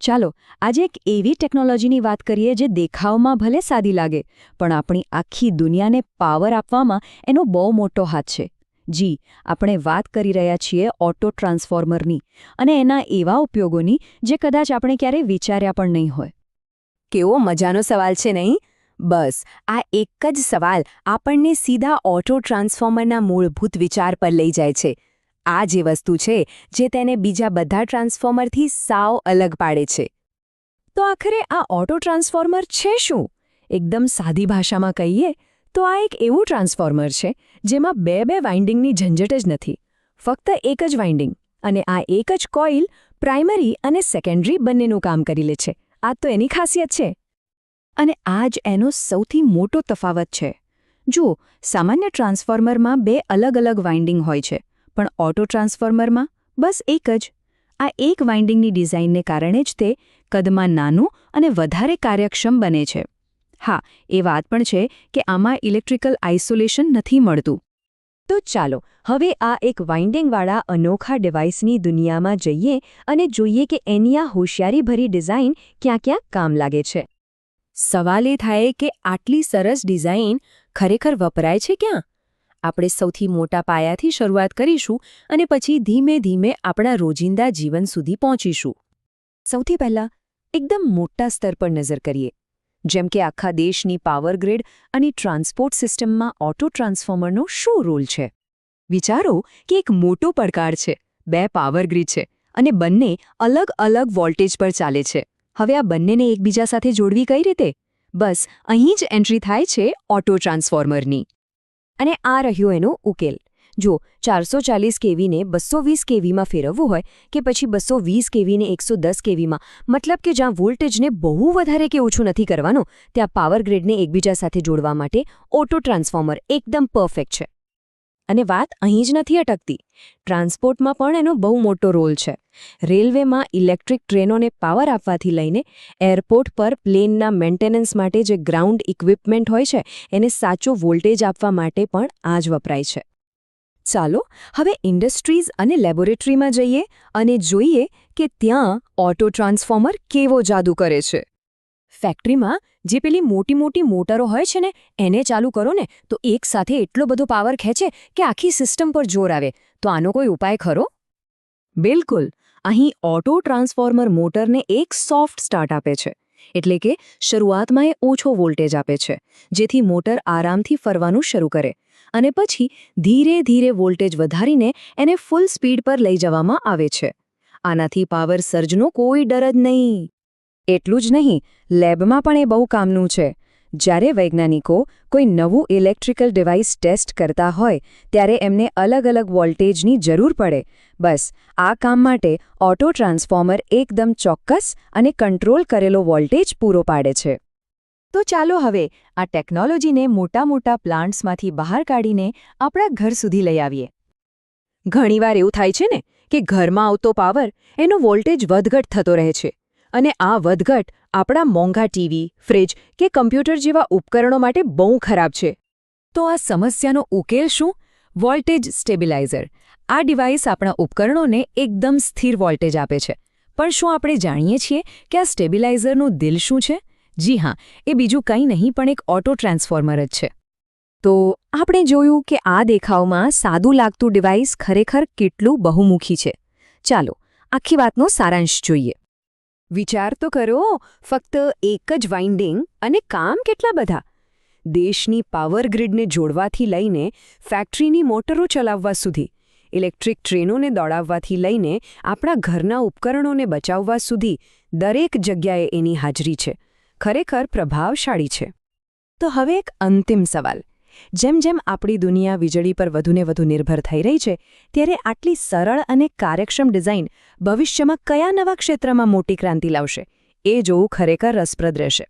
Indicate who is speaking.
Speaker 1: ચાલો આજે એક એવી ટેકનોલોજીની વાત કરીએ જે દેખાવમાં ભલે સાદી લાગે પણ આપણી આખી દુનિયાને પાવર આપવામાં એનો બહુ મોટો હાથ છે. જી, આપણે વાત કરી રહ્યા છીએ ઓટો ટ્રાન્સફોર્મરની અને એના એવા ઉપયોગોની જે કદાચ આપણે ક્યારેય વિચાર્યા પણ નહીં હોય.
Speaker 2: કેવો મજાનો સવાલ છે નહીં? બસ આ એક જ સવાલ આપણને સીધા ઓટો ટ્રાન્સફોર્મરના મૂળભૂત વિચાર પર લઈ જાય છે. આ જે વસ્તુ છે જે તેને બીજા બધા ટ્રાન્સફોર્મરથી સાવ અલગ પાડે છે. તો આખરે આ ઓટો ટ્રાન્સફોર્મર છે શું? એકદમ સાદી ભાષામાં કહીએ તો આ એક એવું ટ્રાન્સફોર્મર છે જેમાં બે વાઇન્ડિંગની ઝંઝટ જ નથી. ફક્ત એક જ વાઇન્ડિંગ અને આ એક જ કોઇલ પ્રાઇમરી અને સેકન્ડરી બંનેનું કામ કરી લે છે. આ તો એની ખાસિયત છે. અને આ જ એનો સૌથી મોટો તફાવત છે. જુઓ, સામાન્ય ટ્રાન્સફોર્મરમાં બે અલગ વાઇન્ડિંગ હોય છે, પણ ઓટો ટ્રાન્સફોર્મરમાં બસ એક જ. આ એક વાઇન્ડિંગની ડિઝાઇનને કારણે જ તે કદમાં નાનું અને વધારે કાર્યક્ષમ બને છે. હા, એ વાત પણ છે કે આમાં ઇલેક્ટ્રિકલ આઇસોલેશન નથી મળતું. તો ચાલો હવે આ એક વાઇન્ડિંગવાળા અનોખા ડિવાઇસની દુનિયામાં જઈએ અને જોઈએ કે એની આ હોશિયારીભરી ડિઝાઇન ક્યાં કામ લાગે છે. સવાલ એ થાય કે આટલી સરસ ડિઝાઇન ખરેખર વપરાય છે ક્યાં? આપણે સૌથી મોટા પાયાથી શરૂઆત કરીશું અને પછી ધીમે ધીમે આપણા રોજિંદા જીવન સુધી પહોંચીશું. સૌથી પહેલાં એકદમ મોટા સ્તર પર નજર કરીએ. જેમ કે આખા દેશની પાવર ગ્રીડ અને ટ્રાન્સપોર્ટ સિસ્ટમમાં ઓટો ટ્રાન્સફોર્મરનો શું રોલ છે? વિચારો કે એક મોટો પડકાર છે, બે પાવર ગ્રીડ છે અને બંને અલગ વોલ્ટેજ પર ચાલે છે. હવે આ બંનેને એકબીજા સાથે જોડવી કઈ રીતે? બસ અહીં જ એન્ટ્રી થાય છે ઓટો ટ્રાન્સફોર્મરની. અને આ રહ્યો એનો ઉકેલ. જો 440 કેવીને 220 કેવીમાં ફેરવવું હોય કે પછી 220 કેવીને 110 કેવીમાં, મતલબ કે જ્યાં વોલ્ટેજને બહુ વધારે કે ઓછું નથી કરવાનું, ત્યાં પાવર ગ્રીડને એકબીજા સાથે જોડવા માટે ઓટો ટ્રાન્સફોર્મર એકદમ પરફેક્ટ છે. અને વાત અહીં જ નથી અટકતી. ટ્રાન્સપોર્ટમાં પણ એનો બહુ મોટો રોલ છે. રેલવેમાં ઇલેક્ટ્રિક ટ્રેનોને પાવર આપવાથી લઈને એરપોર્ટ પર પ્લેનના મેન્ટેનન્સ માટે જે ગ્રાઉન્ડ ઇક્વિપમેન્ટ હોય છે એને સાચો વોલ્ટેજ આપવા માટે પણ આ જ વપરાય છે. ચાલો હવે ઇન્ડસ્ટ્રીઝ અને લેબોરેટરીમાં જઈએ અને જોઈએ કે ત્યાં ઓટો ટ્રાન્સફોર્મર કેવો જાદુ કરે છે. ફેક્ટરીમાં જે પેલી મોટી મોટરો હોય છે ને, એને ચાલુ કરો ને તો એક સાથે એટલો બધો પાવર ખેંચે કે આખી સિસ્ટમ પર જોર આવે. તો આનો કોઈ ઉપાય ખરો? બિલકુલ. અહીં ઓટો ટ્રાન્સફોર્મર મોટરને એક સોફ્ટ સ્ટાર્ટ આપે છે. એટલે કે શરૂઆતમાં એ ઓછો વોલ્ટેજ આપે છે, જેથી મોટર આરામથી ફરવાનું શરૂ કરે અને પછી ધીરે વોલ્ટેજ વધારીને એને ફૂલ સ્પીડ પર લઈ જવામાં આવે છે. આનાથી પાવર સર્જનો કોઈ ડર જ નહીં. એટલું જ નહીં, લેબમાં પણ એ બહુ કામનું છે. જ્યારે વૈજ્ઞાનિકો કોઈ નવું ઇલેક્ટ્રિકલ ડિવાઇસ ટેસ્ટ કરતા હોય ત્યારે એમને અલગ વોલ્ટેજની જરૂર પડે. બસ આ કામ માટે ઓટો ટ્રાન્સફોર્મર એકદમ ચોક્કસ અને કંટ્રોલ કરેલો વોલ્ટેજ પૂરો પાડે છે. તો ચાલો હવે આ ટેકનોલોજીને મોટા પ્લાન્ટ્સમાંથી બહાર કાઢીને આપણા ઘર સુધી લઈ આવીએ. ઘણીવાર એવું થાય છે ને કે ઘરમાં આવતો પાવર, એનો વોલ્ટેજ વધઘટ થતો રહે છે. અને આ વધઘટ આપણા મોંઘા ટીવી, ફ્રિજ કે કમ્પ્યુટર જેવા ઉપકરણો માટે બહુ ખરાબ છે. તો આ સમસ્યાનો ઉકેલ શું? Voltage stabiliser. આ ડિવાઇસ આપણા ઉપકરણોને એકદમ સ્થિર વોલ્ટેજ આપે છે. પણ શું આપણે જાણીએ છીએ કે આ સ્ટેબિલાઇઝરનું દિલ શું છે? જી હા, એ બીજું કંઈ નહીં પણ એક ઓટો ટ્રાન્સફોર્મર જ છે. તો આપણે જોયું કે આ દેખાવમાં સાદું લાગતું ડિવાઇસ ખરેખર કેટલું બહુમુખી છે. ચાલો આખી વાતનો સારાંશ જોઈએ. વિચાર તો કરો, ફક્ત એક જ વાઇન્ડિંગ અને કામ કેટલા બધા. દેશની પાવર ગ્રીડને જોડવાથી લઈને ફેક્ટરીની મોટરો ચલાવવા સુધી, ઇલેક્ટ્રિક ટ્રેનોને દોડાવવાથી લઈને આપણા ઘરના ઉપકરણોને બચાવવા સુધી દરેક જગ્યાએ એની હાજરી છે. ખરેખર પ્રભાવશાળી છે. તો હવે એક અંતિમ સવાલ. જેમ આપણી દુનિયા વીજળી પર વધુને વધુ નિર્ભર થઈ રહી છે, ત્યારે આટલી સરળ અને કાર્યક્ષમ ડિઝાઇન ભવિષ્યમાં કયા નવા ક્ષેત્રમાં મોટી ક્રાંતિ લાવશે? એ જોવું ખરેખર રસપ્રદ રહેશે.